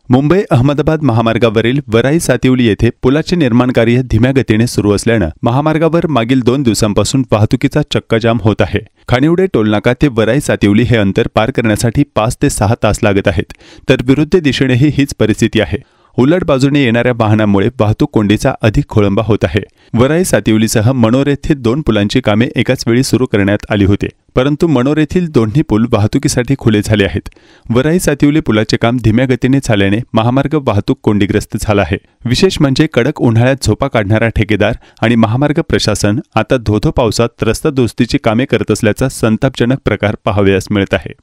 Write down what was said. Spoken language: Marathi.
मुंबई अहमदाबाद महामार्गावरील वराई सातिवली येथे पुलाचे निर्माण कार्य धीम्या गतीने सुरू असल्याने महामार्गावर मागील 2 दिवसांपासून वाहतुकीचा चक्काजाम होत आहे। खानिवडे टोलनाका ते वराई सातिवली हे अंतर पार करण्यासाठी 5 ते 6 तास लागत आहेत, तर विरुद्ध दिशेनेही हीच परिस्थिती आहे। उलट बाजूने येणाऱ्या वाहनांमुळे वाहतूक कोंडीचा अधिक खोळंबा होत आहे। वराई सातिवलीसह मनोर येथील 2 पुलांची कामे एकाच वेळी सुरू करण्यात आली होती, परंतु मनोर येथील दोन्ही पूल वाहतुकीसाठी खुले झाले आहेत। वराई सातिवली पुलाचे काम धीम्या गतीने झाल्याने महामार्ग वाहतूक कोंडीग्रस्त झाला आहे। विशेष म्हणजे कडक उन्हाळ्यात झोपा काढणारा ठेकेदार आणि महामार्ग प्रशासन आता धोधो पावसात रस्ता दुरुस्तीची कामे करत असल्याचा संतापजनक प्रकार पाहावयास मिळत आहे।